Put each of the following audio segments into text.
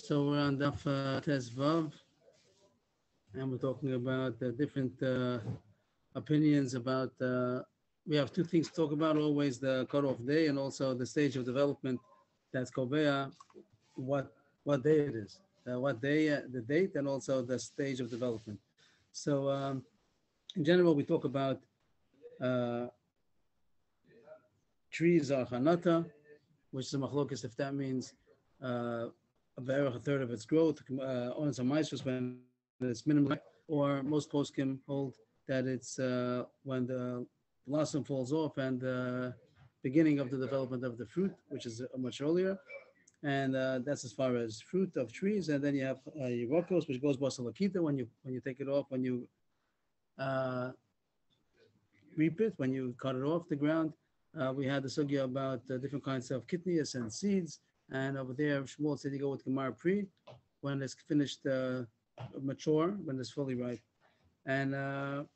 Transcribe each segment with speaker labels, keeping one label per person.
Speaker 1: So we're on Daf Tes Vav, and we're talking about different opinions about. We have two things to talk about: always the cutoff day, and also the stage of development that's Kobea, what what day it is, what day, the date, and also the stage of development. So in general, we talk about uh, trees are chanata, which is a machlokes if that means a third of its growth, on some mice when it's minimum, or most poskim hold that it's when the blossom falls off and the beginning of the development of the fruit, which is much earlier. And that's as far as fruit of trees. And then you have Yerokos, which goes basalakita when you take it off, when you uh, reap it, when you cut it off the ground. We had the sugya about different kinds of kidneys and seeds. And over there, Shmuel said you go with Gemar Pri when it's finished mature, when it's fully ripe. And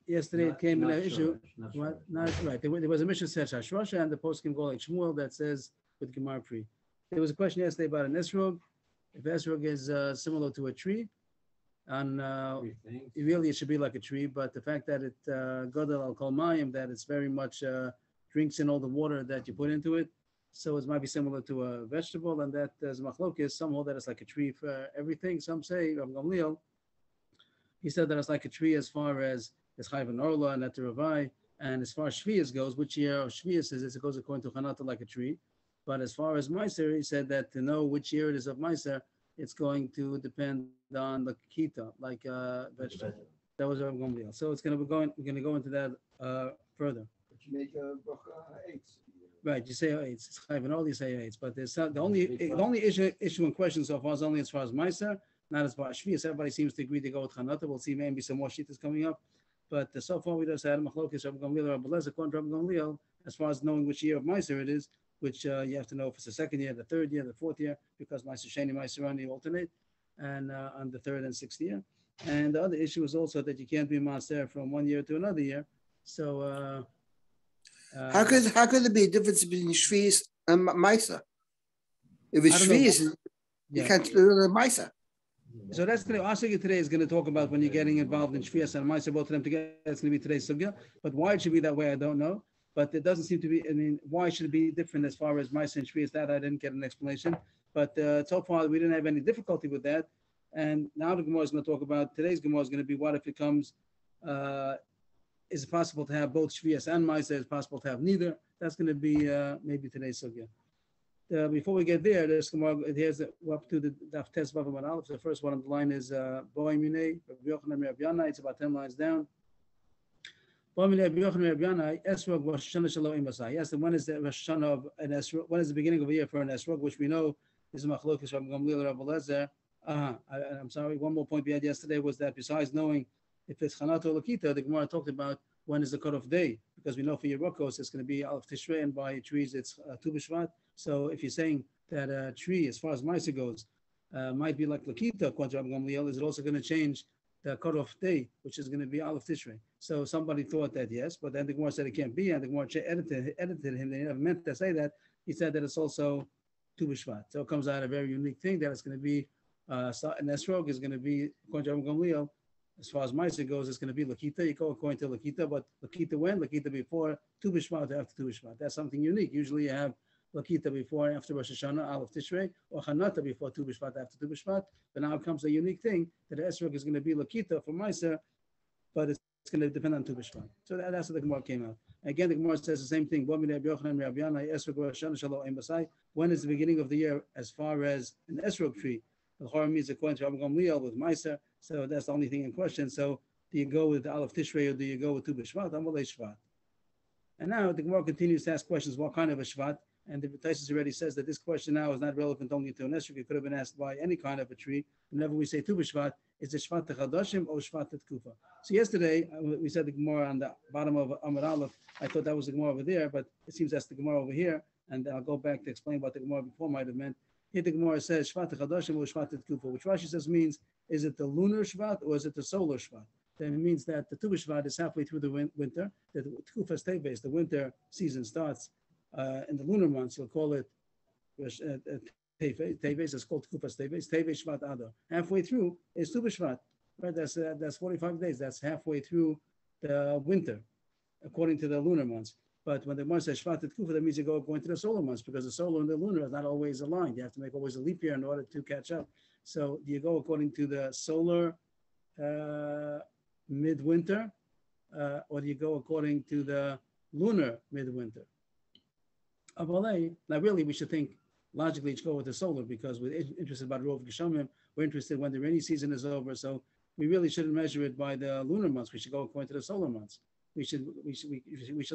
Speaker 1: yesterday it came in an issue. What? Not right. There was a mission said Shashrasha and the post can go like Shmuel that says with Gemar Pri. There was a question yesterday about an esrog. If esrog is similar to a tree, and really it should be like a tree, but the fact that it gadol al kol mayim, that it's very much drinks in all the water that you put into it, so it might be similar to a vegetable, and that as machlokes, some hold that it's like a tree for everything. Some say Rav Gamliel, he said that it's like a tree as far as Chayv and Orla and at the Ravai, and as far as Shvias goes, which year of Shvias is it goes according to Chanata like a tree. But as far as Meiser, he said that to know which year it is of Meiser, it's going to depend on the kita, like vegetable. That was Rav Gamliel. So it's going to be going. We're going to go into that further.
Speaker 2: But you make a bracha eight.
Speaker 1: Right, you say eight. It's chayv and all you say eight. But there's the only issue in question so far is only as far as Meiser, not as far as Shvius. Everybody seems to agree to go with Chanata. We'll see maybe some more shittas coming up. But so far we just had Machlokes, Rav Gamliel, Rav Belez, according to Rav Gamliel, as far as knowing which year of Meiser it is, which you have to know if it's the second year, the third year, the fourth year, because Meiser Sheni, Meiser Ani alternate, and on the third and sixth year. And the other issue is also that you can't be Maser from one year to another year. So
Speaker 3: how could there be a difference between Shvius and Maisa? If it's Shvius, you can't do it Maisa.
Speaker 1: So that's today. Our sugya today is going to talk about when you're getting involved in Shvius and Maisa, both of them together. It's going to be today's sugya. But why it should be that way, I don't know. But it doesn't seem to be. I mean, why should it be different as far as Maisa and Shvius? That I didn't get an explanation. But so far we didn't have any difficulty with that. And now the Gemara is going to talk about today's Gemara is going to be what if it comes. Is it possible to have both Shvias and Maisa? Is it possible to have neither? That's going to be maybe today's sugya. Before we get there, we're up to the Daf Tes Vav Amud Aleph. The first one on the line is Bo'ay Minei, Rabbi Yochanan, Rabbi Yanai. It's about 10 lines down. Bo'ay Minei, Rabbi Yochanan, Rabbi Yanai, Esrog Rosh Hashanah Shalom Imasai. Yes, and when is the Rosh Hashanah of an Esrog? When is the beginning of a year for an Esrog, which we know is a Machlokes Rabbi Gamliel, Rabbi Lezer. I'm sorry, one more point we had yesterday was that besides knowing if it's Chanat or Lakita, the Gemara talked about when is the cutoff day, because we know for Yerokos it's going to be Aleph Tishrei, and by trees it's Tu B'Shvat. So if you're saying that a tree, as far as Maisa goes, might be like Lakita, according to Rabbi Gamliel, is it also going to change the cutoff day, which is going to be Aleph Tishrei? So somebody thought that yes, but then the Gemara said it can't be, and the Gemara edited him. They never meant to say that. He said that it's also Tu B'Shvat. So it comes out a very unique thing that it's going to be an Esrog is going to be, according to Rabbi Gamliel, as far as Meiser goes, it's going to be Lakita. You go according to Lakita, but Lakita when? Lakita before Tu B'Shvat or after Tu B'Shvat. That's something unique. Usually you have Lakita before and after Rosh Hashanah, Aleph Tishrei, or Chanata before Tu B'Shvat, after Tu B'Shvat. But now comes a unique thing that the Esrog is going to be Lakita for Meiser, but it's going to depend on Tu B'Shvat. So that's what the Gemara came out. Again, the Gemara says the same thing. When is the beginning of the year as far as an Esrog tree? The Chorah means according to Rabbi Gamliel with Meiser, so that's the only thing in question. So do you go with Aleph Tishrei or do you go with Tu B'Shvat? Amalei Shvat. And now the Gemara continues to ask questions, what kind of a Shvat? And the Taisus already says that this question now is not relevant only to an Esrog. It could have been asked by any kind of a tree. Whenever we say Tu B'Shvat, is it Shvat Chadashim or Shvat Kufa? So yesterday, we said the Gemara on the bottom of Amud Aleph. I thought that was the Gemara over there, but it seems that's the Gemara over here. And I'll go back to explain what the Gemara before might have meant. Here the Gemara says Shvat Chadashim or Shvat Kufa, which Rashi says means, is it the lunar Shvat or is it the solar Shvat? Then it means that the Tu B'Shvat is halfway through the winter. The Kufa stay base, the winter season starts in the lunar months. You'll call it Teves is called Tkupas Teves. Teves Shvat Adar. Halfway through is Tu B'Shvat. Right? That's 45 days. That's halfway through the winter, according to the lunar months. But when the Gemara says Shvat Tkufa, that means you go according to the solar months, because the solar and the lunar are not always aligned. You have to make always a leap year in order to catch up. So do you go according to the solar midwinter, or do you go according to the lunar midwinter? Now, really, we should think logically, you should go with the solar, because we're interested about Rov Geshamim. We're interested when the rainy season is over. So we really shouldn't measure it by the lunar months. We should go according to the solar months. We should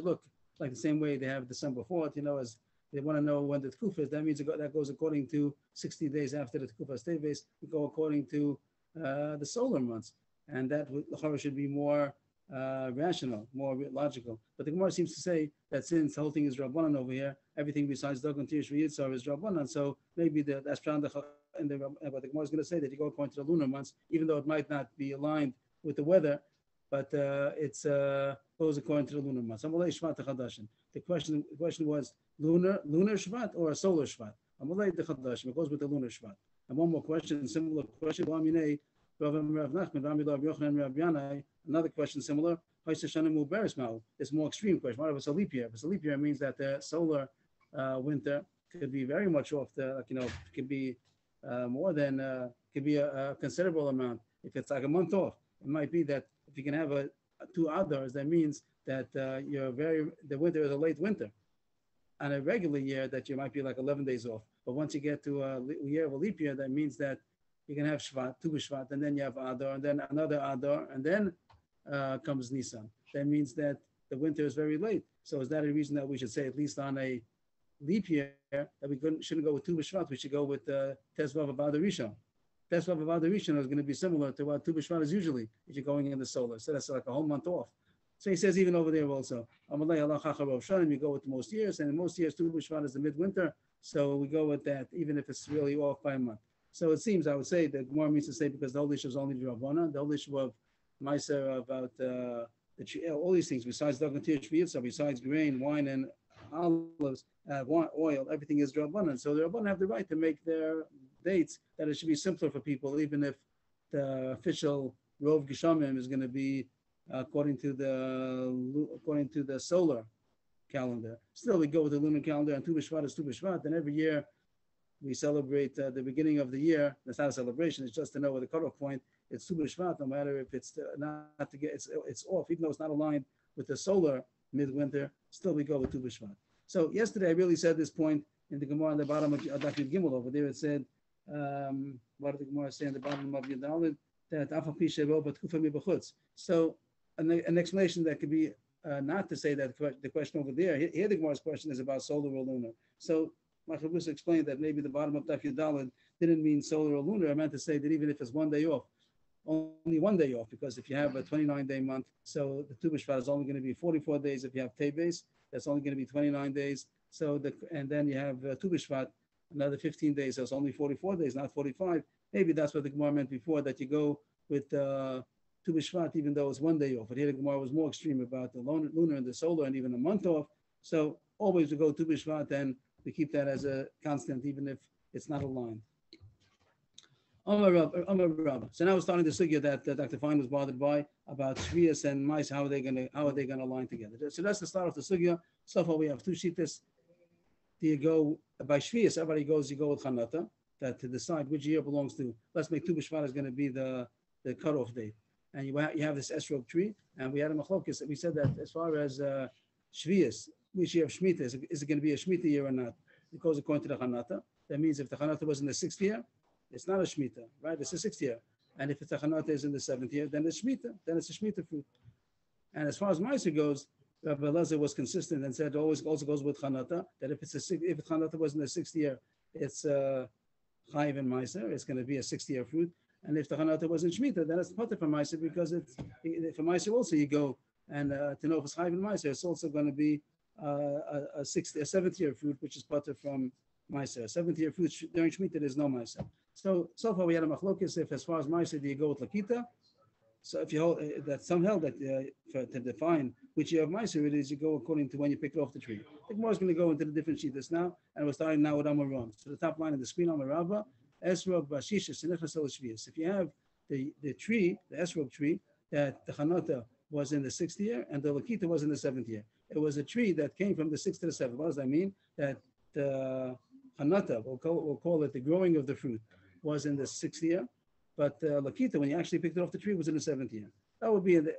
Speaker 1: look like the same way they have December 4th, as they want to know when the Tkufa is. That means that goes according to 60 days after the Tkufa Teves. We go according to the solar months. And that should be more rational, more logical. But the Gemara seems to say that since the whole thing is Rabbanan over here, everything besides Dagon Tish V'Yitzar is Rabbanan. So maybe that's what the Gemara is going to say, that you go according to the lunar months, even though it might not be aligned with the weather, but it's goes according to the lunar months. The question was lunar Shvat or a solar Shvat? It goes with the lunar Shvat. And one more question, similar question. Another question similar. It's more extreme question. What if it's a leap year? If it's a leap year, it means that the solar winter could be very much off the, it could be more than, could be a considerable amount. If it's like a month off, it might be that if you can have 2 outdoors, that means that the winter is a late winter. On a regular year, that you might be like 11 days off. But once you get to a year of a leap year, that means that you can have Shvat, Tu B'Shvat, and then you have Adar, and then another Adar, and then comes Nisan. That means that the winter is very late. So is that a reason that we should say, at least on a leap year, that we shouldn't go with Tu B'Shvat, we should go with Tezvav of Adar Rishon? Tezvav of Adar Rishon is going to be similar to what Tu B'Shvat is usually, if you're going in the solar. So that's like a whole month off. So he says even over there also, you go with most years, and in most years Tu B'Shvat is the midwinter. So we go with that, even if it's really off by a month. So it seems, I would say, that more means to say, because the whole issue is only Rabbanan, the whole issue of Meiser about all these things, besides Dagan Tish V'Yitzar, besides grain, wine, and olives, oil, everything is Rabbanan. So the Rabbanan have the right to make their dates that it should be simpler for people, even if the official Rov Geshamim is going to be according to the solar calendar. Still, we go with the lunar calendar, and Tu B'Shvat is Tu B'Shvat, and every year we celebrate the beginning of the year. That's not a celebration, it's just to know where the cutoff point. It's Tu B'Shvat, no matter if it's not to get, it's off, even though it's not aligned with the solar midwinter, still we go with Tu B'Shvat. So yesterday I really said this point in the Gemara on the bottom of Daf Gimel over there. It said, what did the Gemara say on the bottom of Yudalid? That Afal Pi Sheva B'Tkufa Mi B'Chutz. So an explanation that could be not to say that the question over there, here the Gemara's question is about solar or lunar. So Machabus explained that maybe the bottom of Daf Yudalid didn't mean solar or lunar. I meant to say that even if it's 1 day off, only 1 day off, because if you have a 29-day month, so the Tu B'Shvat is only going to be 44 days. If you have Teves, that's only going to be 29 days. So and then you have Tu B'Shvat, another 15 days, so it's only 44 days, not 45. Maybe that's what the Gemara meant before, that you go with Tu B'Shvat, even though it's 1 day off. But here the Gemara was more extreme about the lunar and the solar, and even a month off. So always we go Tu B'Shvat, and we keep that as a constant, even if it's not aligned. Amar Rabba. So now we're starting the sugya that Dr. Fine was bothered by about Shvius and Mice. How are they going to align together? So that's the start of the sugya. So far we have 2 shittas. Do you go by Shvius? Everybody goes. You go with Chanata, that to decide which year belongs to. Let's make Tu B'Shvat is going to be the cutoff date, and you have this esrog tree. And we had a machlokes. We said that as far as Shvius, which year of Shemitah is it going to be a Shemitah year or not? It goes according to the Chanata. That means if the Chanata was in the 6th year, it's not a Shemitah, right? It's the 6th year. And if the Chanata is in the 7th year, then it's Shemitah. Then it's a Shemitah fruit. And as far as Meiser goes, Rabbi Elazar was consistent and said always also goes with Chanata, that if Chanata was in the 6th year, it's Chayiv and Meiser. It's going to be a 6th year fruit. And if the Chanata was in Shemitah, then it's Potter for Meiser, because for Meiser also you go and to know if it's Chayiv and Meiser, it's also going to be a 7th year fruit, which is Potter from Meiser. 7th year fruit during Shemitah, there's no Meiser. So far we had a machlokes if as far as Meiser, do you go with Lakita So if you hold that some held that to define which year of Meiser it is, you go according to when you pick it off the tree. The Gemara is going to go into the different sheetahs now, and we're starting now with Amaram. So the top line of the screen, Amarava, Esrog Bashisha Sinechas Shvius. If you have the tree, the Esrog tree, that the Chanata was in the 6th year and the Lakita was in the 7th year. It was a tree that came from the 6th to the 7th. What does that mean? That the Chanata, we'll call it the growing of the fruit, was in the 6th year, but Lakita, when you actually picked it off the tree, was in the 7th year. That would be in the,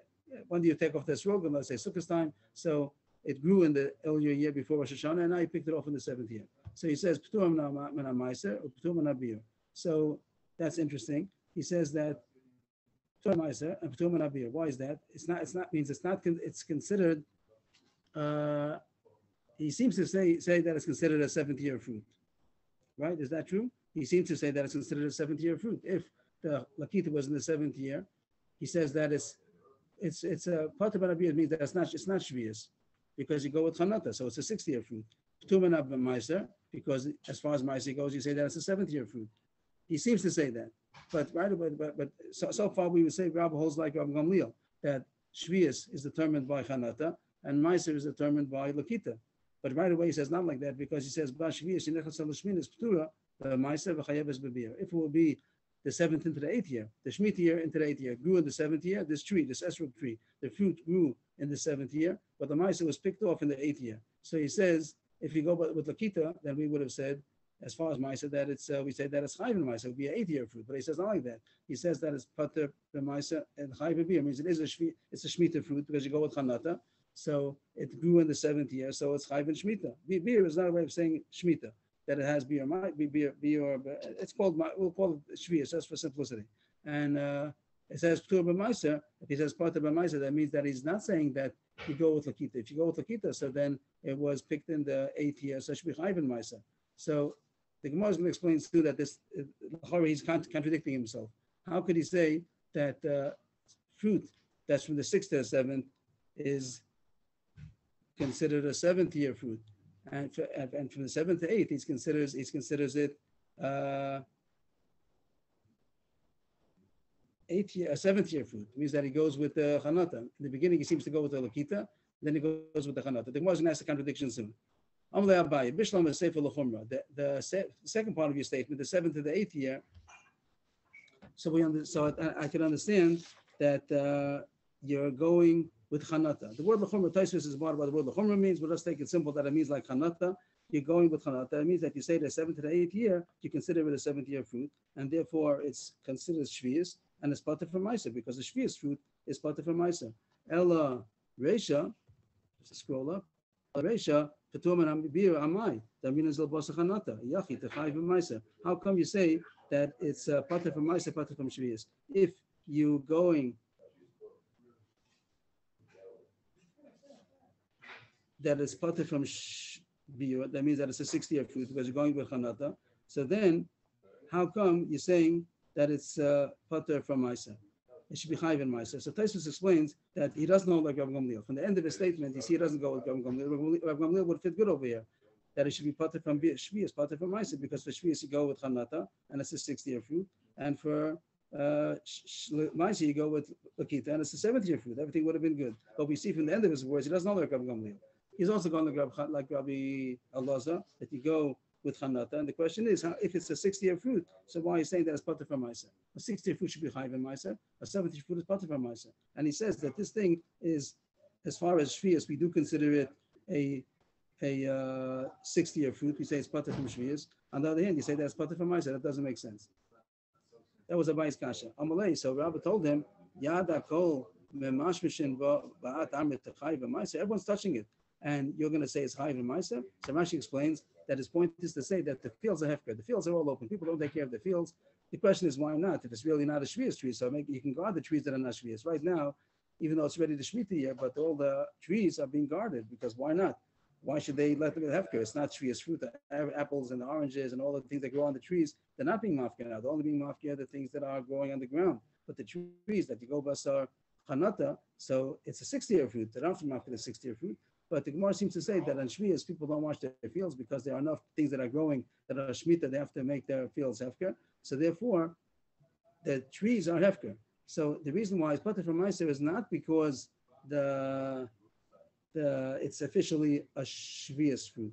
Speaker 1: when do you take off this rogan? Let's say Sukkot time. So it grew in the earlier year before Rosh Hashanah, and now you picked it off in the 7th year. So he says, P'tur mina meiser, or P'tur mina bir. So that's interesting. He says that P'tur meiser and P'tur mina bir. Why is that? It's considered, he seems to say that it's considered a 7th year fruit. Right? Is that true? He seems to say that it's considered a 7th year fruit. If the Lakita was in the 7th year, he says that it's a part of Abiyah means that it's not Shvius, because you go with Chanata, so it's a 6th year fruit. P'tuman Meiser, because as far as Meiser goes, you say that it's a 7th year fruit. He seems to say that, but so far we would say Rabbi holds like Rabbi Gamliel that Shvius is determined by Chanata and Meiser is determined by Lakita. But right away he says not like that, because he says Ba Shvius Yinechas L'Shmin is P'tura Meiser v'Chayev es B'Bir. If it will be the 7th into the 8th year, the Shemitah year into the 8th year, grew in the 7th year. This tree, this Esrog tree, the fruit grew in the 7th year, but the Meiser was picked off in the 8th year. So he says, if you go with Lakita, then we would have said, as far as Meiser, that it's we say that it's Chayv and Meiser, it would be an 8th year fruit. But he says not like that. He says that it's Pater the Meiser and Chayv B'Bir means it's a Shemitah fruit because you go with Chanata. So it grew in the 7th year, so it's Chayv and Shemitah. B'Bir is not a way of saying Shemitah, that it has beer, might be beer, it's called, we'll call it shvius, just for simplicity. And it says P'tur b'Meiser. If he says Pater b'Meiser, that means that he's not saying that you go with Lakita. If you go with Lakita, so then it was picked in the 8th year, so it should be Chayv and Meiser. So the Gemara is going to explain too that this, he's contradicting himself. How could he say that fruit that's from the 6th to the 7th is considered a 7th year fruit? And from the 7th to 8th, he considers it 7th year fruit. It means that he goes with the Chanata. In the beginning, he seems to go with the Lakita, then he goes with the Chanata. The Gemara is going to ask a contradiction soon. The second part of your statement, the 7th to the 8th year. So I can understand that you're going with Chanata. The word L'chumra, Tosfos is about what the word L'chumra means, but let's take it simple that it means like Chanata. You're going with Chanata. It means that you say the 7th to the 8th year, you consider it a 7th year fruit, and therefore it's considered Shvius, and it's Pater from Meiser, because the Shvius fruit is Pater from Meiser. Ella Reisha, just scroll up, Reisha, Petuman Ambir Amai, Damina Zilbosa Chanata, Yachi, Techai from Meiser. How come you say that it's Pater from Meiser, Pater from Shvius? If you going that is Pater from Biur, that means that it's a 6th year fruit because you're going with Chanata. So then, how come you're saying that it's Pater from Meiser? It should be Chayv and Meiser. So Tosfos explains that he doesn't know like Rav Gamliel. From the end of his statement, you see he doesn't go with Rav Gamliel. Rav Gamliel would fit good over here. That it should be Pater from Shvius, Pater from Meiser, because for Shvius you go with Chanata, and it's a 6th year fruit. And for Meiser you go with Lakita, and it's a 7th year fruit. Everything would have been good. But we see from the end of his words, he doesn't know like Rav Gamliel. He's also going like Rabbi Elazar, that you go with Chanata. And the question is, if it's a 6th year fruit, so why are you saying that it's Pater from Meiser? A 6th year fruit should be Chayv and Meiser. A 7th year fruit is Pater from Meiser. And he says that this thing is, as far as Shvius, we do consider it a 6th year fruit. We say it's Pater from Shvius. On the other hand, you say that's Pater from Meiser. That doesn't make sense. That was a Bais Kasha. Amalei, so Rabbi told him, Yada kol memashmishin ba'at amit Chayv and Meiser. Everyone's touching it. And you're going to say it's Chayv and Meiser. So Rashi explains that his point is to say that the fields are hefker. The fields are all open. People don't take care of the fields. The question is why not? If it's really not a Shvius tree, so maybe you can guard the trees that are not Shvius. Right now, even though it's ready to Shemitah year, but all the trees are being guarded because why not? Why should they let them get hefker? It's not Shvius fruit. The apples and the oranges and all the things that grow on the trees, they're not being mafkir now. They're only being mafkir the things that are growing on the ground. But the trees that you go basar Chanata, so it's a 6th year fruit. They're not mafkir the 6th year fruit. But the Gemara seems to say that on Shvius, people don't wash their fields because there are enough things that are growing that are Shemitah, they have to make their fields hefker. So therefore, the trees are hefker. So the reason why it's potter from Meiser is not because the it's officially a shvius fruit.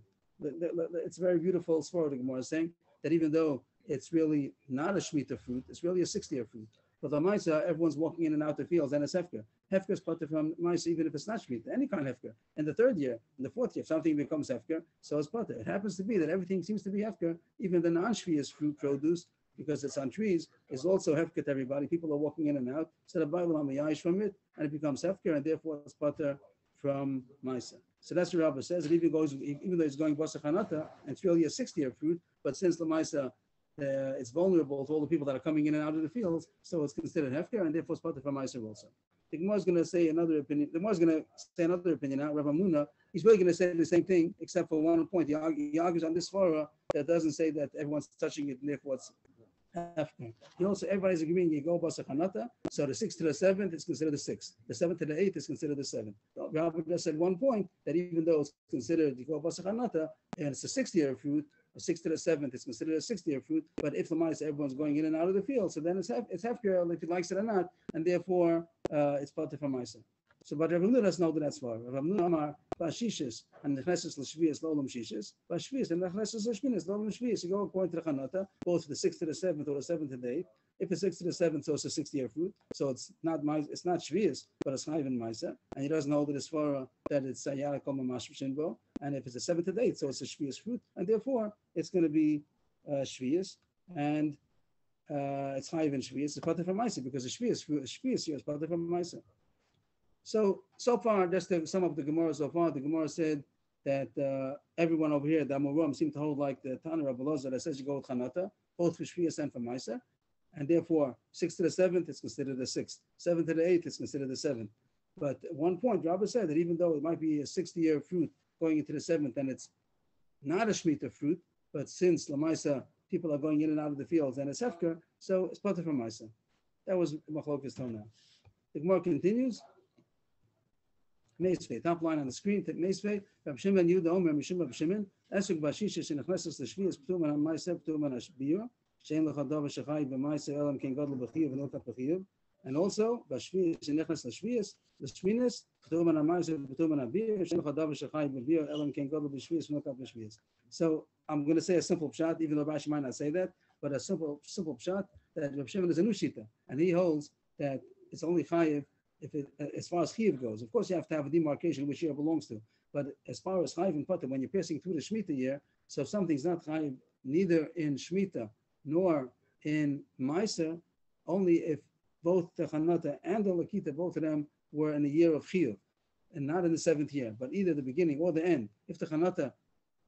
Speaker 1: It's very beautiful. Svara the Gemara is saying that even though it's really not a shmita fruit, it's really a 60-year fruit. But the Maisa, everyone's walking in and out the fields, and it's hefker. Hefker is potter from Maisa, even if it's not shmita, any kind of hefker. In the third year, in the fourth year, if something becomes hefker, so it's potter. It happens to be that everything seems to be hefker, even the non-shvius fruit produce, because it's on trees, is also hefker to everybody. People are walking in and out. So the Bible on the yash from it, and it becomes hefker, and therefore it's potter from Maisa. So that's what Rabbah says. That even though it's going Basar Chanata, and it's really a 60-year fruit, but since the Maisa it's vulnerable to all the people that are coming in and out of the fields, so it's considered hefker, and therefore it's potter from Maisa also. The Gemara is going to say another opinion. The Gemara is going to say another opinion now. Rabbi Muna, he's really going to say the same thing, except for one point. He argues on this Svara that doesn't say that everyone's touching it, and therefore it's hefker. He also, everybody's agreeing you go Basar Chanata, so the 6th to the 7th is considered the 6th. The 7th to the 8th is considered the 7th. Rabbi just said one point that even though it's considered you go Basar Chanata, and it's a 60-year fruit, a 6th to the 7th is considered a 60-year fruit, but if the mice, everyone's going in and out of the field, so then it's hefker, if he likes it or not, and therefore it's potter from mice. So, but Rav Huna doesn't know that that's far. Rav Huna Amar Bashishis and Nechneses l'Shvius l'Olam Shishis, Bashvius and Nechneses l'Shvius l'Olam Shvius. You go according to the Chanata, both for the 6th to the 7th or the 7th to the 8th. If it's 6th to the 7th, so it's a 60-year fruit. So it's not Shvius, but it's Chayv and Maisa. And he doesn't hold it as far that it's Yara Kol Mamash Shinbo. And if it's a 7th to the 8th, so it's a Shvius fruit. And therefore, it's going to be Shvius. And it's Chayv and Shvius. It's potter from Maisa because the Shvius here is potter from Maisa. So far, just to sum up the Gemara so far, the Gemara said that everyone over here, the Amoram, seem to hold like the Tana Rabbi Elazar that says you go with Chanata, both for Shvius and for Maisa, and therefore 6th to the 7th is considered the 6th, 7th to the 8th is considered the 7th. But at one point, Rabbi said that even though it might be a 60-year fruit going into the 7th, and it's not a Shemitah fruit, but since La Maisa, people are going in and out of the fields, and it's Hefker, so it's potter from Maisa. That was Machlokas till now. The Gemara continues. Meisvei, top line on the screen. Meisvei, Rab Shimon Yuda Omer Mishim Rab Shimon Esuk Bashisha Shenachneses L'Shvius P'tuman on Ma'aseh P'tuman Ashbiyur Shein L'Chadav Shechai B'Ma'aseh Elam Ken Gadol B'Chiyuv V'Nokat B'Chiyuv, and also Bashvius Shenachnes L'Shvius L'Shvinis P'tuman on Ma'aseh P'tuman Abiyur Shein L'Chadav Shechai B'Biyur Elam Ken Gadol B'Shvius V'Nokat B'Shvius. So I'm going to say a simple pshat, even though Rashi might not say that, but a simple pshat that Rab Shimon is a new shita, and he holds that it's only chayiv if it, as far as Chiv goes. Of course, you have to have a demarcation which year it belongs to. But as far as Chayiv and Potter, when you're passing through the Shemitah year, so if something's not Chayiv, neither in Shemitah nor in Maisa, only if both the Chanata and the Lakita, both of them were in the year of Chiv, and not in the 7th year, but either the beginning or the end. If the Chanata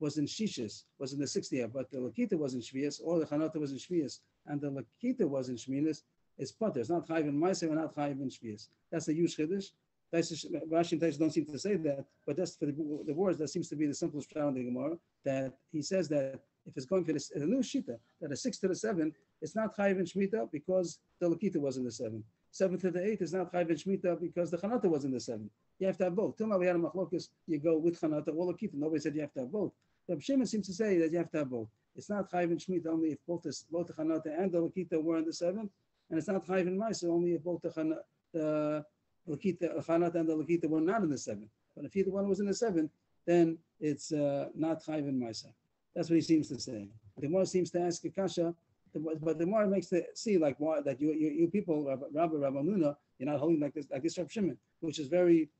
Speaker 1: was in Shishis, was in the 6th year, but the Lakita was in Shvius, or the Chanata was in Shvius, and the Lakita was in Shminis, it's potter. It's not chayiv in Maisa and not chayiv in Shvius. That's the huge chiddush. Rashi and Taish don't seem to say that, but that's for the words. That seems to be the simplest pshat in the Gemara. That he says that if it's going for this, a new shita, that a 6th to the 7th, it's not chayiv in Shemitah because the Lakita was in the 7th. 7th to the 8th is not chayiv in Shemitah because the Chanata was in the 7th. You have to have both. Till now we had a machlokas. You go with Chanata or Lakita. Nobody said you have to have both. Reb Shimon seems to say that you have to have both. It's not chayiv in Shemitah only if both the Chanata and the Lakita were in the 7th. And it's not chayiv in Maisa only if both the Chanata and the Lakita were not in the 7th. But if either one was in the 7th, then it's not chayiv in Maisa. That's what he seems to say. The Gemara seems to ask a kasha, but the Gemara makes it see like why that you people, Rabbi Nuna, you're not holding like this Reb Shimon, which is very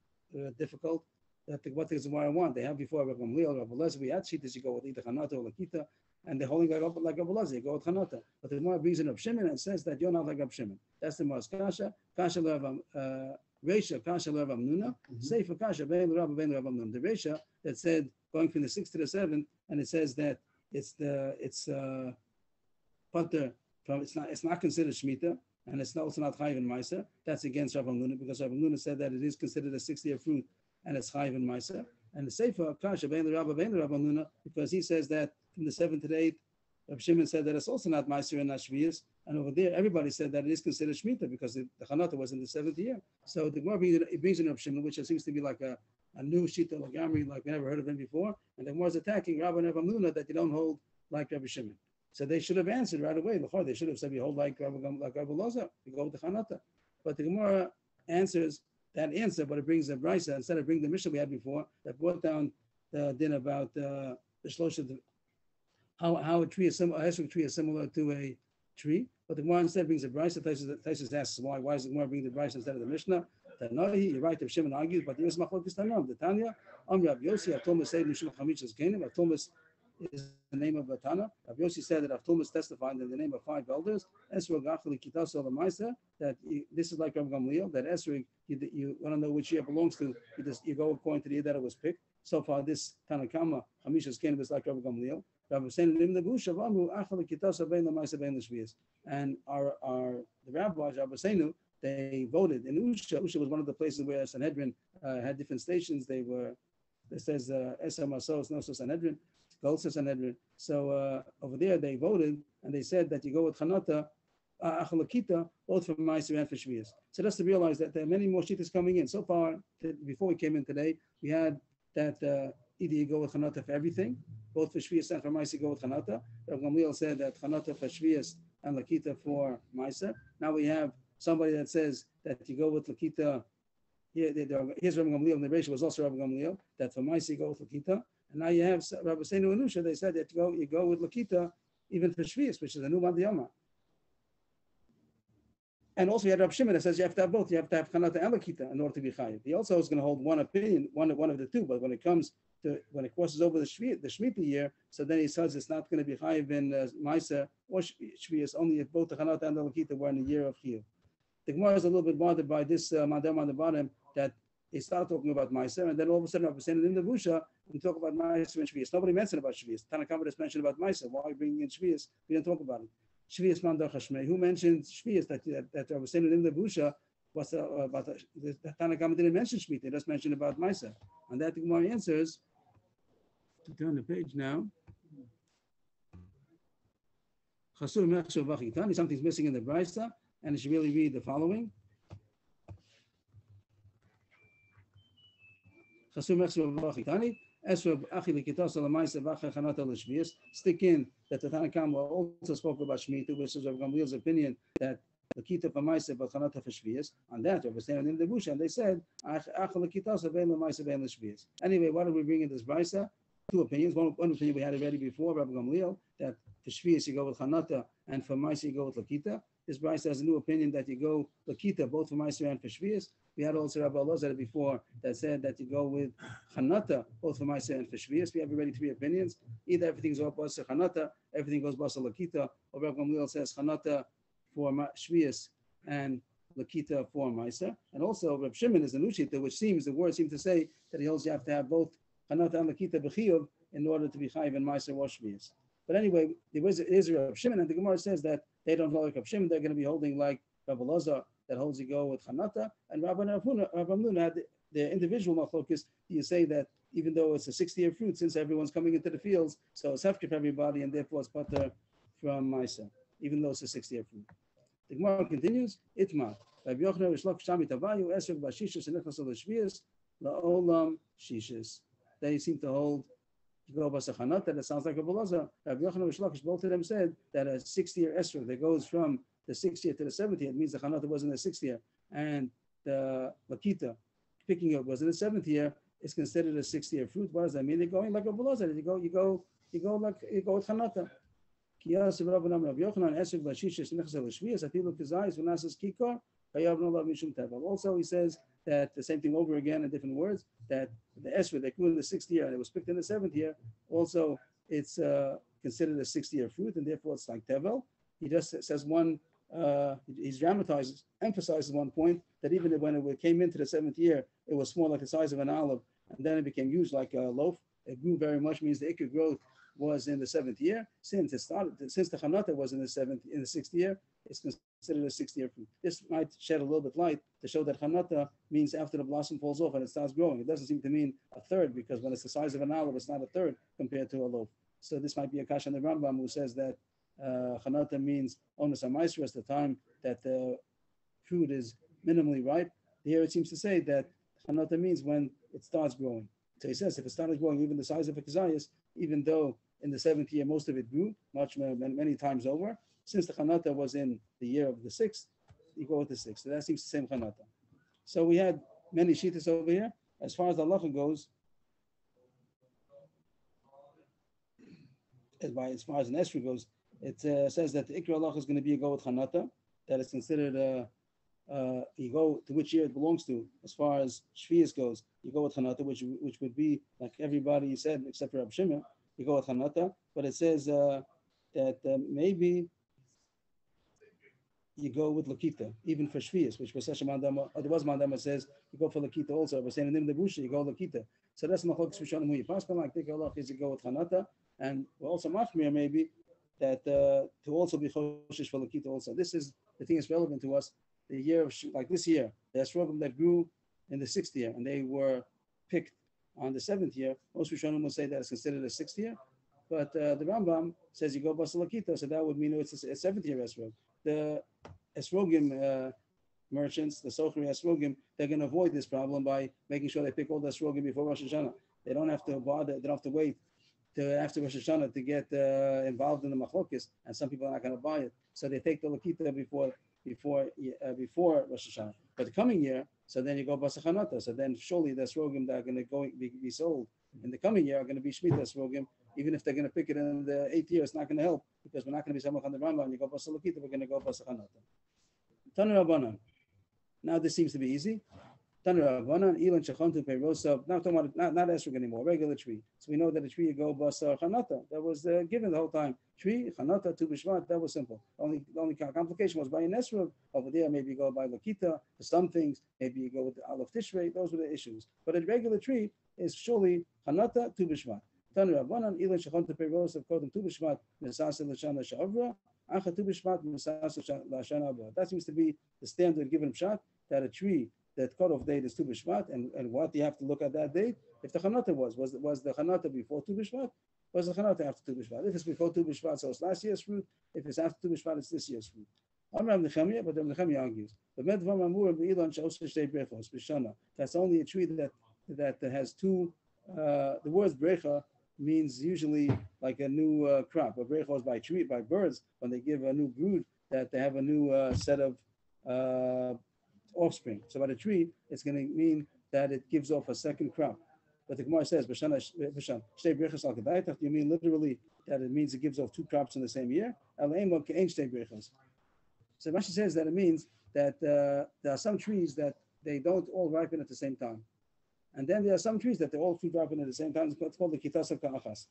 Speaker 1: difficult. What the Gemara want? They have before Rabbi Gamliel, Rabbi Elazar, we had shittas you go with either Chanata or Lakita. And they're holding like Rabbi Elazar, you go with Chanata. But the Gemara brings in Reb Shimon and says that you're not like Reb Shimon. That's the Gemara's kasha. Kasha l'Rav Reisha, kasha l'Rav Nuna. Seifa kasha bein l'Rav Nuna. The Reisha that said going from the 6th to the 7th, and it says that it's potter from it's not considered Shemitah, and it's also not chayiv in Maisa. That's against Rabbi Nuna because Rabbi Nuna said that it is considered a 60-year fruit and it's chayiv in Maisa. And the Seifa kasha bein l'Rav Nuna because he says that from the 7th to the 8th, Rabbi Shimon said that it's also not Meiser and not Shvius. And over there, everybody said that it is considered Shemitah because the Chanata was in the 7th year. So the Gemara brings in Rabbi Shimon, which seems to be like a new Shita Lagamri, like we never heard of him before. And the Gemara is attacking Rabbi and Rabbi Nuna that you don't hold like Rabbi Shimon. So they should have answered right away. They should have said, we hold like Rabbi Elazar, we go with the Chanata. But the Gemara answers that answer, but it brings a brisa instead of bringing the Mishnah we had before that brought down the din about the shlosh of how a tree is similar, a hesrik tree is similar to a tree. But the Gemara instead brings a brisa. Taisus asks why. Why does the Gemara bring the brisa instead of the Mishnah? Tanohi, you're right. If Shimon argues, but there's machlokes tanam. The Tanya, Rav Yossi, Avtomus said Mishum Chamichas Kenim. Avtomus is the name of the Tana. Rav Yossi said that Avtomus testified in the name of 5 elders. Esrog Achli Kitas Olamaisa. That this is like Rav Gamliel. That Esrog, you want to know which year it belongs to. You go according to the year that it was picked. So far, this Tanakama Chamishas Kenim is like Rav Gamliel. Rav Hussein Lim the Busha Vamu Achli Kitas Abein Lamaisa Bein L'Shvius. And the rabbis Rav Husseinu, they voted in Usha. Usha was one of the places where Sanhedrin had different stations. It says Eser Masos Nosos Sanhedrin, Golsa Sanhedrin. So over there they voted and they said that you go with Chanata, Achalakita, both for Ma'aser and for Shvius. So just to realize that there are many more shittas coming in. So far, before we came in today, we had that either you go with Chanata for everything, both for Shvius and for Ma'aser, you go with Chanata. Rav Gamliel said that Chanata for Shvius and Lakita for Ma'aser. Now we have somebody that says that you go with Lakita. Here's Rabbi Gamliel, and the ratio was also Rabbi Gamliel, that for Maisi you go with Lakita. And now you have Rabbi Seinu and Usha, they said that you go with Lakita even for Shvius, which is a new Mandiyama. And also you had Rabbi Shimon that says you have to have both. You have to have Chanata and Lakita in order to be Chayiv. He also is going to hold one opinion, one of the two, but when it crosses over the Shemitah year, so then he says it's not going to be Chayiv in Maisa or Shvius, only if both the Chanata and the Lakita were in the year of Chiyuv. The Gemara is a little bit bothered by this mandam on the bottom that they start talking about Meiser, and then all of a sudden, Rabbi Seinu in the Busha, we talk about Meiser and Shvius. Nobody mentioned about Shvius. Tanakama just mentioned about Meiser. Why are we bringing in Shvius? We didn't talk about it. Shvius mandar Chashmei. Who mentioned Shvius? That Rabbi Seinu in the Busha was about the Tanakama didn't mention Shvius. They just mentioned about Meiser. And that the Gemara answers. To turn the page now. Something's missing in the Brisa. And it should really read the following. Stick in that the Tanakam also spoke about Shemitah, which is Rav Gamliel's opinion that the Kita for Maisa but Chanata for Shvius. On that, Rav Hussein in the Busha, and they said, anyway, why don't we bring in this Brisa? 2 opinions. One opinion we had already before, Rav Gamliel, that for Shvius you go with Chanata and for Maisa you go with Lakita. This Brisa has a new opinion that you go Lakita both for Ma'aser and for Shvius. We had also Rabbi Elazar before that said that you go with Chanata both for Ma'aser and for Shvius. We have already 3 opinions. Either everything's all Basa Chanata, everything goes Basa Lakita, or Rabbi Gamliel says Chanata for Shvius and Lakita for Ma'aser. And also Rabbi Shimon is the Nushita, which the words seem to say that he holds you have to have both Chanata and Lakita B'chiyuv in order to be Chayiv in Ma'aser or Shvius. But anyway, there is Rabbi Shimon, and the Gemara says that they don't hold like Rabbi Shimon. They're going to be holding like Rabbi Elazar that holds you go with Chanata, and Rabbi Amnuna had the individual machlokes. You say that even though it's a 60-year fruit, since everyone's coming into the fields, so it's hefker for everybody, and therefore it's butter from Maisa, even though it's a 60-year fruit. The Gemara continues. Itma Rabbi Yochanan Rishlok Shami Tavayu Esrog Bashishus and Nechas L'Shvius LaOlam Shishus. They seem to hold. That sounds like a Belazar. Rabbi Yochanan Rishlakish, both of them said that a 60-year esrog that goes from the 6th year to the 7th year, it means the Chanata was in the 6th year, and the Lakita picking up was in the 7th year, is considered a 60-year fruit. What does that mean? They're going like a Belazar. You go with Chanata. Kiyas Rabbi Yochanan esrog Bashishis Nechasel Shvius Atilu Kizayis V'Nasas Kikar. Also, he says that the same thing over again in different words, that the esrog they grew in the 6th year and it was picked in the 7th year, also it's considered a 60-year fruit, and therefore it's like tevel. He just says emphasizes one point, that even when it came into the 7th year, it was small like the size of an olive, and then it became used like a loaf. It grew very much, means the ikkur growth was in the 7th year. Since the Chanata was in the 6th year, it's considered a 60-year fruit. This might shed a little bit light to show that Chanata means after the blossom falls off and it starts growing. It doesn't seem to mean a third, because when it's the size of an olive, it's not a third compared to a loaf. So this might be a kasha on the Rambam, who says that Chanata means onus ha'maisra, the time that the fruit is minimally ripe. Here it seems to say that Chanata means when it starts growing. So he says if it started growing even the size of a kazayas, even though in the 7th year most of it grew, many times over, since the Chanata was in the year of the 6th, you go with the 6. So that seems the same chanata. So we had many shittas over here. As far as the halacha goes, as far as an esrog goes, it says that the ikra halacha is going to be a go with chanata. That is considered you go to which year it belongs to. As far as shvius goes, you go with chanata, which would be like everybody said except for Rab Shimon. You go with chanata, but it says that maybe you go with lakita, even for shvius, which was such a mandama. Otherwise, mandama says you go for lakita also. But saying in the busha, you go lakita. So that's machlokes rishonim who you pass by. Like take Allah is you go with chanata, and we're also machmir maybe that to also be choshesh for lakita also. This is the thing that's relevant to us. The year of like this year, the esrogim that grew in the 6th year, and they were picked on the 7th year. Most rishonim will say that it's considered a 6th year, but the Rambam says you go basalakita, so that would mean it's a 7th year esrog. The esrogim merchants, the sochri esrogim, they're going to avoid this problem by making sure they pick all the esrogim before Rosh Hashanah. They don't have to bother. They don't have to wait to after Rosh Hashanah to get involved in the machlokes, and some people are not going to buy it, so they take the lakita before Rosh Hashanah. But the coming year, so then you go basachanata. So then surely the esrogim that are going to be sold in the coming year are going to be shmita esrogim. Even if they're going to pick it in the 8th year, it's not going to help because we're not going to be samach on the Rambam. You go basalakita, we're going to go basachanata. Tanu Rabbanan. Now this seems to be easy. Tanu Rabbanan, Ilan Shachantu Peirosa. Now talking about not esrog anymore, regular tree. So we know that a tree you go basachanata. That was given the whole time. Tree, chanata, tu b'shvat, that was simple. The only complication was by an esrog. Over there, maybe you go by lakita. For some things, maybe you go with the Aleph Tishrei. Those were the issues. But a regular tree is surely chanata, tu b'shvat. Tanu Rabbanan, Ilan Shachantu Peirosa, Kodem tu b'shvat, Mesasa l'shana sha'avra, Acha tu b'shvat, Mesasa l'shana abra. That seems to be the standard given pshat, that a tree that cut-off date is Tu B'Shvat, and what do you have to look at that date? If the Chanata was the Chanata before Tu B'Shvat? Was the Chanata after Tu B'Shvat? If it's before Tu B'Shvat, so it's last year's fruit. If it's after Tu B'Shvat, it's this year's fruit. Amram Nechemia, but Nechemia argues. That's only a tree that has two. The word brecha means usually like a new crop. A brecha is by birds when they give a new brood that they have a new set of offspring. So by the tree, it's going to mean that it gives off a second crop. But the Gemara says, you mean literally that it means it gives off two crops in the same year? So Rashi says that it means that there are some trees that they don't all ripen at the same time. And then there are some trees that they all fruit ripen at the same time. It's called the kitas of ka'achas.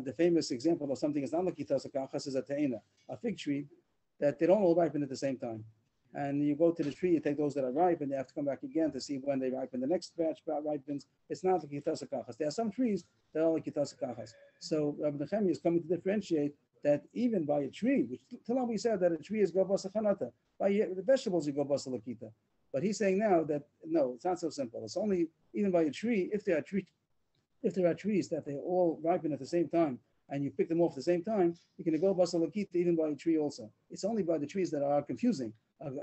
Speaker 1: The famous example of something that's not the kitas of ka'achas is a te'ena, a fig tree that they don't all ripen at the same time. And you go to the tree, you take those that are ripe, and you have to come back again to see when they ripen. The next batch ripens. It's not the kitas kachas. There are some trees that are like kitas kachas. So Rabbi Nechemia is coming to differentiate that even by a tree, which till now we said that a tree is go basachanata. By the vegetables you go basalakita. But he's saying now that no, it's not so simple. It's only even by a tree if there are trees that they all ripen at the same time, and you pick them off at the same time, you can go basalakita even by a tree also. It's only by the trees that are confusing.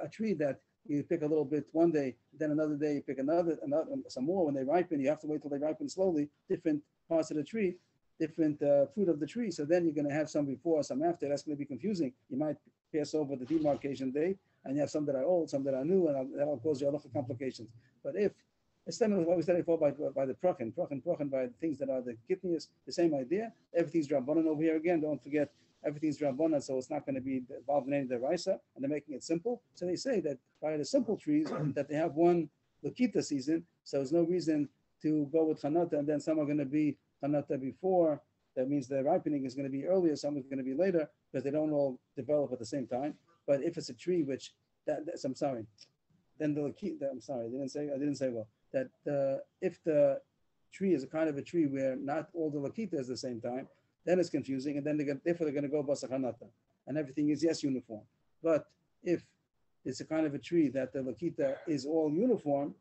Speaker 1: A tree that you pick a little bit one day, then another day you pick another some more. When they ripen, you have to wait till they ripen slowly. Different parts of the tree, different fruit of the tree. So then you're going to have some before, some after. That's going to be confusing. You might pass over the demarcation date, and you have some that are old, some that are new, and that'll cause you a lot of complications. But if it's similar to what we studied before by the prochin, by the things that are the kidneys, the same idea. Everything's Rabbanan over here again. Don't forget. Everything's Rabbanan, so it's not going to be involved in any deraisa, and they're making it simple. So they say that by the simple trees, that they have one Lakita season, so there's no reason to go with Chanata, and then some are going to be Chanata before. That means the ripening is going to be earlier, some is going to be later, because they don't all develop at the same time. But if it's a tree which, I'm sorry, then the Lakita, I'm sorry, I didn't say well, that if the tree is a kind of a tree where not all the Lakita is at the same time, then it's confusing, and then they're going to go basachanata, and everything is uniform. But if it's a kind of a tree that the lakita is all uniform,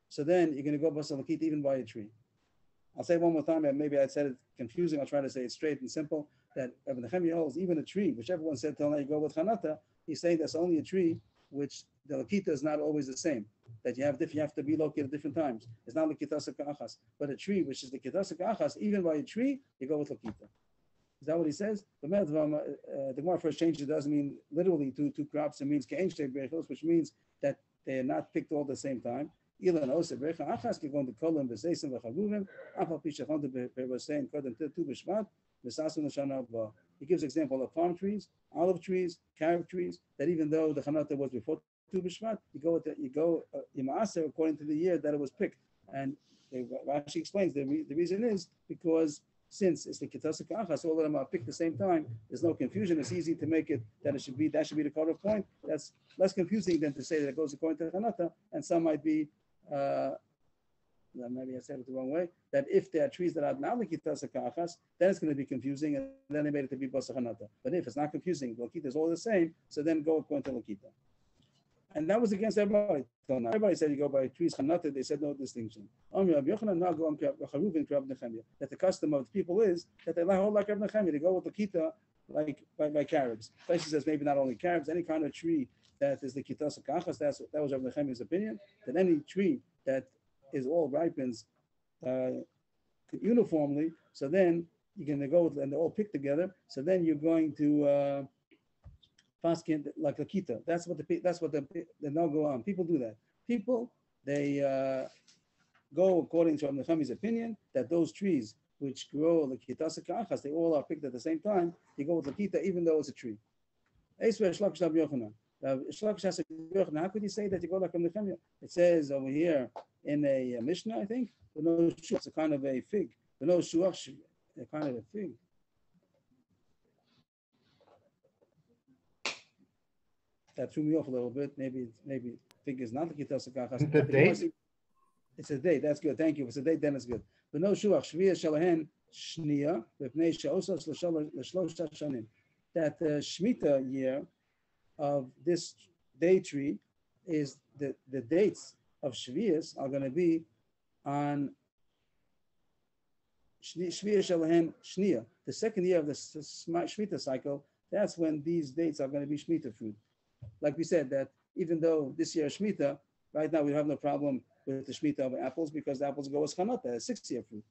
Speaker 1: so then you're going to go basalakita even by a tree. I'll say one more time, and maybe I said it confusing. I'll try to say it straight and simple. That Rabbi Nechemia holds even a tree, which everyone said till now you go with chanata. He's saying that's only a tree which the lakita is not always the same. That you have to be located at different times. It's not the kitas ka'achas, but a tree which is the kitas ka'achas. Even by a tree, you go with lakita. Is that what he says? The Gemara first changed it. Doesn't mean literally two crops. It means ke'en shtei brechos, which means that they are not picked all at the same time. Ilan oseh brecha achas kegon dekolim v'seisim v'chavuvim afal pi shechon de'pervasein kodem tu b'shvat v'sasim l'shana haba. He gives example of palm trees, olive trees, carob trees. That even though the chanata was before tu b'shvat, you go imaaser according to the year that it was picked. And Rashi explains the reason is because since it's the Kitasa Ka'achas, all of them are picked at the same time, there's no confusion. It's easy to make it that that should be the cutoff point. That's less confusing than to say that it goes according to the Chanata, and some might be, maybe I said it the wrong way, that if there are trees that are not the Kitasa Ka'achas, then it's going to be confusing, and then they made it to be Basa Chanata. But if it's not confusing, Lokita is all the same, so then go according to Lokita. And that was against everybody. Everybody said you go by trees chanata. They said no distinction. That the custom of the people is that they hold like Reb Nechemia. They go with the kita like by carobs. Places says maybe not only carobs, any kind of tree that is the kitas kachas. That was Reb Nechemia's opinion. That any tree that is all ripens uniformly. So then you're going to go with, and they're all picked together. So then you're going to like the kita. That's what the no go on. People do that. People they go according to Reb Nechemia's opinion that those trees which grow the kitasa ka'achas, they all are picked at the same time. You go with the kita even though it's a tree. How could you say that you go like Reb Nechemia? It says over here in a Mishnah, I think, it's a kind of a fig. A kind of a fig. That threw me off a little bit. Maybe fig is not the kitasa kachas. It's a date. That's good. Thank you. If it's a date, then it's good. But no shuach shviya shalahen shniya v'pnei she'osas l'shlosha shanim. That the Shemitah year of this day tree is the dates of shviyas are going to be on shviya shalahen shniya. The second year of the Shemitah cycle. That's when these dates are going to be Shemitah fruit. Like we said, that even though this year is Shemitah, right now we have no problem with the Shemitah of apples because the apples go as Chanata, a 6-year fruit.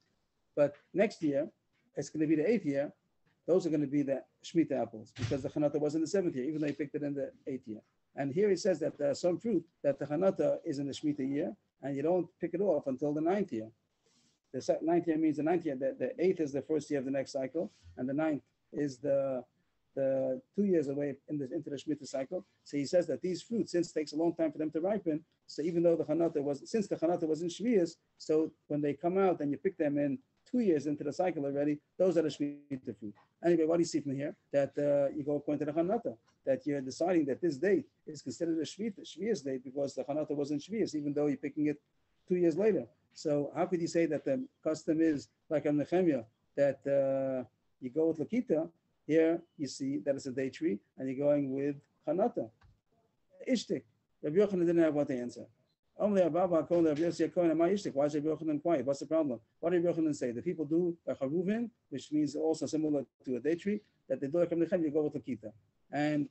Speaker 1: But next year, it's going to be the 8th year. Those are going to be the Shemitah apples because the Chanata was in the 7th year, even though he picked it in the 8th year. And here he says that there are some fruit that the Chanata is in the Shemitah year, and you don't pick it off until the 9th year. The 9th year means the 9th year. The 8th is the first year of the next cycle, and the 9th is the 2 years away into the Shemitah cycle. So he says that these fruits, since it takes a long time for them to ripen, so even though the Chanata was in Shviyas, so when they come out and you pick them in 2 years into the cycle already, those are the Shemitah fruit. Anyway, what do you see from here? That you go according to the Chanata, that you're deciding that this date is considered a Shviyas date because the Chanata was in Shviyas, even though you're picking it 2 years later. So how could you say that the custom is like Reb Nechemia, that you go with Lakita? Here you see that it's a day tree, and you're going with Chanata. Ishtik. Rabbi Yochanan didn't have what to answer. Only Abba called Rabbi Yossi Kohen, am I Ishtik? Why is Rabbi Yochanan quiet? What's the problem? What did Rabbi Yochanan say? The people do a Charuvin, which means also similar to a day tree, that they do like Reb Nechemia, you go with Lakita. And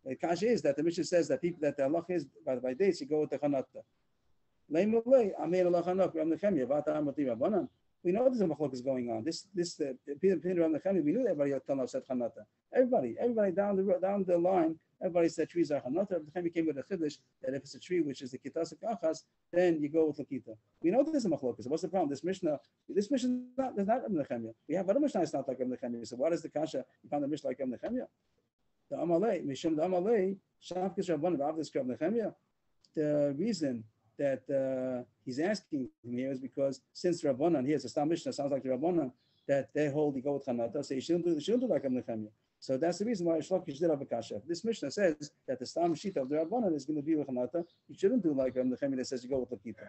Speaker 1: the kasha is that the Mishnah says that people that the halach is by dates, you go with the Chanata. We know there's a machlok is going on. This opinion of Nechemia, we knew everybody said Chanata. Everybody down the line, everybody said trees are Chanata. Nechemia came with a chiddush that if it's a tree which is the Kitasa Kachas, then you go with Lakita. We know there's a machlok. So what's the problem? This Mishnah is not Nechemia. We have other Mishnah is not like Nechemia. So what is the kasha? You found a Mishnah like Nechemia? The Amalei, Mishum the Amalei, Shavkis Rabban Avdis Nechemia. The reason that he's asking here is because since Rabbanan, here's a Stam Mishnah, sounds like the Rabbanan, that they hold, you go with Chanata, so you shouldn't do like Reb Nechemia. So that's the reason why Shlokish did have a kasha. This Mishnah says that the Stam Shita of the Rabbanan is going to be with Chanata. You shouldn't do like Reb Nechemia that says you go with Lakita.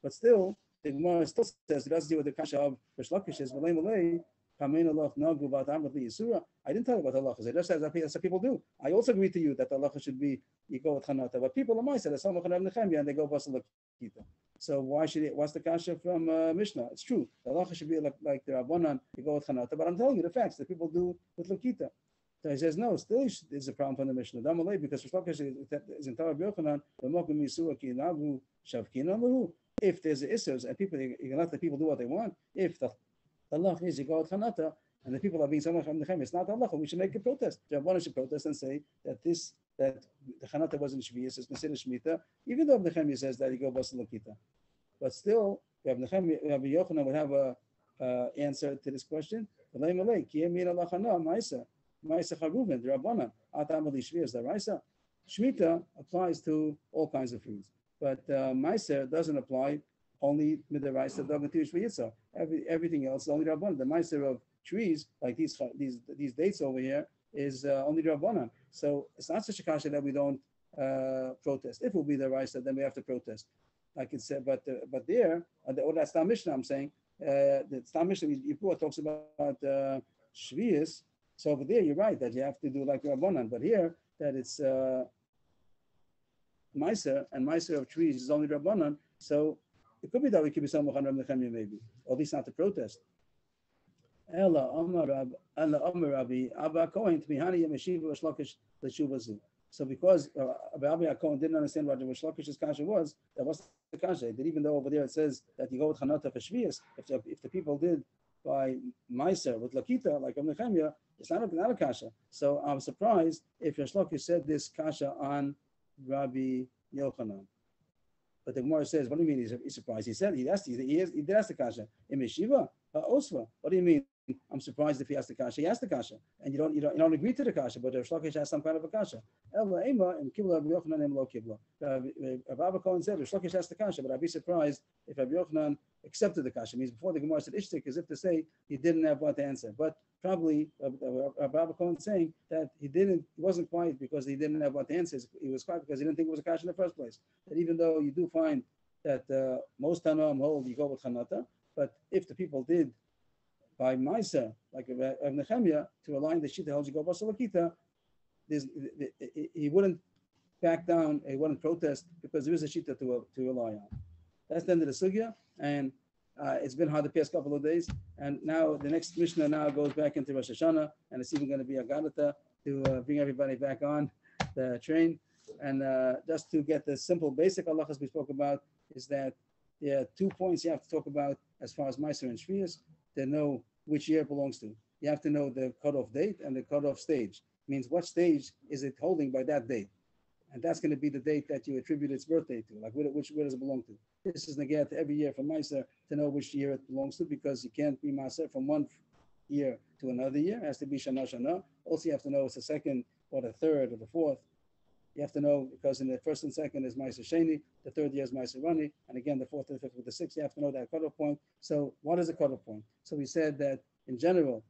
Speaker 1: But still, the Gemara still says it doesn't deal with the kasha of Shlokish is Malay. I didn't tell you about halacha. It just says that's what people do. I also agree to you that the halacha should be you go with Chanata, but people are my side. Some Reb Nechemia and they go basal Lakita. So what's the kasha from Mishnah? It's true. The halacha should be like the Rabbanan, you go with Chanata, but I'm telling you the facts that people do with Lakita. So he says no. Still, there's a problem from the Mishnah. Damalei because Shlokish is in Torah Yochanan. If there's issues and people, you can let the people do what they want. If the halach is you go with Chanata, and the people are being Samach from Nechemia, it's not halacha. We should make a protest. Rabbanan should protest and say that that the Chanata wasn't Shvius, is considered Shemitah, even though Nechemia says that you go Basal Lakita. But still, Rabbi Yochanan would have a answer to this question. Shemitah applies to all kinds of foods, but Meiser doesn't apply only midiraisa dogatish v'yitzah. Everything else is only Rabbanan. The Meiser of trees, like these dates over here, is only Rabbanan. So it's not such a kasha that we don't protest. If it will be the Raisa, then we have to protest. Like it said, but there, or that's Stam Mishnah, I'm saying, the Stam Mishnah Yipur talks about Shvius. So over there, you're right that you have to do like Rabbanan. But here, that it's Meiser, and Meiser of trees is only Rabbanan. So it could be that we could be some Mechan Rab Nechemia maybe, or at least not to protest. Ella Amar Rabbi Abba Kohen Tmihani Yemeshiva Shlokish Leshuvazu. So because Rabbi Kohen didn't understand what the Shlokish's kasha was, that was the kasha. That even though over there it says that you go with Chanata for Shvius, if the people did by Meiser with Lakita like Rabbi Nechemia, it's not a kasha. So I'm surprised if your Shlokish said this kasha on Rabbi Yochanan. But the Gemara says, what do you mean he's surprised? He did ask the kasha. In Meshiva, Osva. What do you mean? I'm surprised if he asked the kasha. He asked the kasha, and you don't agree to the kasha, but Rav Shlokish has some kind of a kasha. Ella Ema and Kibla Rabbi Yochanan and Lo Kibla. Rabbi Cohen said Rav Shlokish asked the kasha, but I'd be surprised if Rabbi Yochanan accepted the kasha. It means before the Gemara said Ishtik, as if to say he didn't have what to answer. But probably Rabbi Cohen saying that he wasn't quiet because he didn't have what to answer. He was quiet because he didn't think it was a kasha in the first place. That even though you do find that most Tanoim hold you go with Chanata, but if the people did by Meiser, like Rav Nechemia, to align the Shita holds you go Basal Lakita, he wouldn't back down, he wouldn't protest because there is a Shita to rely on. That's the end of the sugya, and it's been hard the past couple of days, and now the next Mishnah now goes back into Rosh Hashanah, and it's even going to be a Gadata to bring everybody back on the train. And just to get the simple basic halachas we spoke about is that there are 2 points you have to talk about as far as Meiser and Shvius. To know which year it belongs to. You have to know the cutoff date and the cutoff stage. It means what stage is it holding by that date? And that's going to be the date that you attribute its birthday to. Like where does it belong to? This is Nagat every year for Meiser to know which year it belongs to, because you can't be Meiser from one year to another year. It has to be Shana Shana. Also, you have to know it's the second or the third or the fourth. You have to know because in the first and second is Meiser Sheni, the third year is Meiser Rani, and again the fourth and the fifth with the sixth. You have to know that cutoff point. So what is a cutoff point? So we said that in general,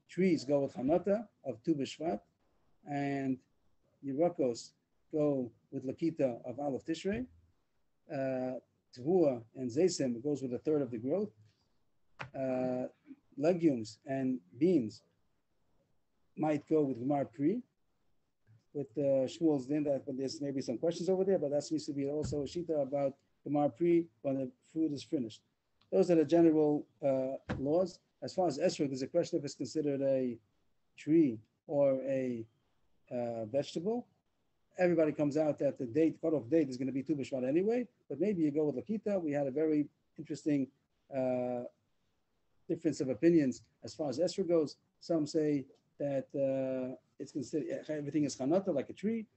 Speaker 1: trees go with Chanata of Tu B'Shvat, and Yerakos go with Lakita of Aleph Tishrei. Tvua and Zaysim goes with a third of the growth. Legumes and beans might go with Gemar Pri. With Shmuel's din, that but there's maybe some questions over there, but that seems to be also a shita about Gemar Pri when the food is finished. Those are the general laws. As far as esrog, there's a question if it's considered a tree or a vegetable. Everybody comes out that the cutoff date is going to be Tu B'Shvat anyway, but maybe you go with Lakita. We had a very interesting difference of opinions as far as esrog goes. Some say that it's considered everything is chanata like a tree.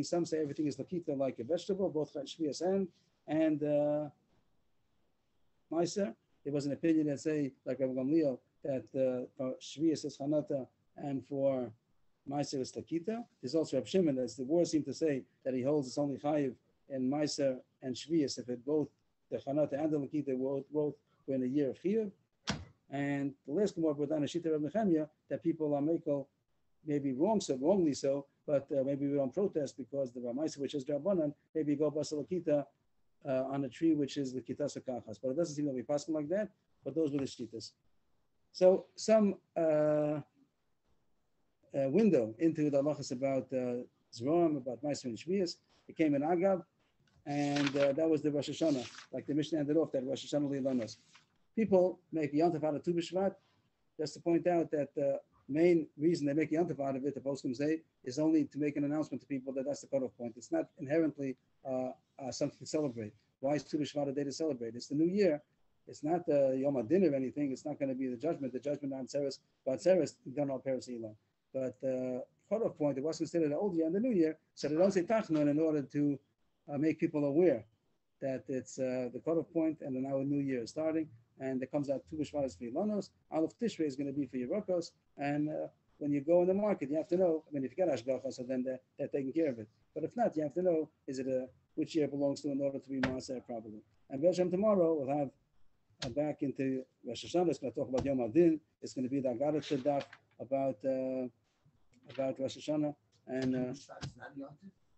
Speaker 1: Some say everything is lakita like a vegetable. Both shvius and meiser. There was an opinion that say like Rabbi Gamliel that for shvius is chanata and for meiser is lakita. There's also Reb Shimon as the war seemed to say that he holds it's only chayiv in meiser and shvius if it both the chanata and the lakita both were in a year of chiyuv. And the last Gemara brought down a shita of Nechemia that people are making maybe wrongly so, but maybe we don't protest because the Ramaisa, which is Drabanan, maybe go Basal Lakita on a tree which is the Kitas Kachas. But it doesn't seem to be possible like that, but those were the shitas. So some window into the halachas about Zrom, about Meiser and Shvius. It came in Agav, and that was the Rosh Hashanah. Like the Mishnah ended off that Rosh Hashanah Leilanos. People make Yontif out of Tu B'Shvat. Just to point out that the main reason they make Yontif out of it, the poskim say, is only to make an announcement to people that that's the cutoff point. It's not inherently something to celebrate. Why is Tu B'Shvat a day to celebrate? It's the new year, It's not Yom HaDin or anything. It's not going to be the judgment. The judgment on Seres, about Seres, don't know Paris Elon. But cutoff point, it was considered the old year and the new year, so they don't say Tachnun in order to make people aware that it's the cutoff point and then our new year is starting. And it comes out Tu B'Shvat is for Ilonos, Aleph Tishrei is going to be for Yerokos. And when you go in the market, you have to know, I mean, if you got Ashgacha, so then they're taking care of it. But if not, you have to know, is it which year it belongs to in order to be Maaseh properly. And Beshem tomorrow, we'll have back into Rosh Hashanah. It's going to talk about Yom HaDin. It's going to be the Agadah Daf about Rosh Hashanah. And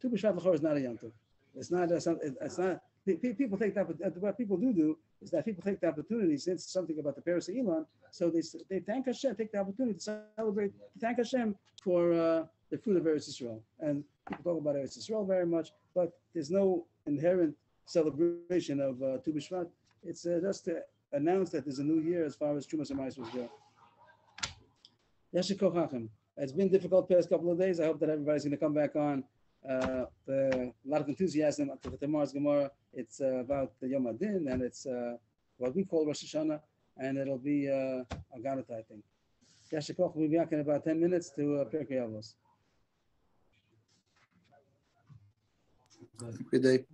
Speaker 1: Tu B'Shvat L'chor is not a Yom Tov. It's not. It's not. People take that. What people do is that people take the opportunity, since something about the Paris of Elon, so they thank Hashem, take the opportunity to celebrate, to thank Hashem for the fruit of Eretz Yisrael. And people talk about Eretz Yisrael very much, but there's no inherent celebration of Tu B'Shvat. It's just to announce that there's a new year as far as Trumas and Ma'asos go. Yeshik Kochachim. It's been difficult the past couple of days. I hope that everybody's going to come back on. A lot of enthusiasm for tomorrow's Gemara. It's about the Yom HaDin, and it's what we call Rosh Hashanah, and it'll be Agadah, I think. Yeshik Koch will be back in about 10 minutes to Pirkei Avos.
Speaker 3: Good day.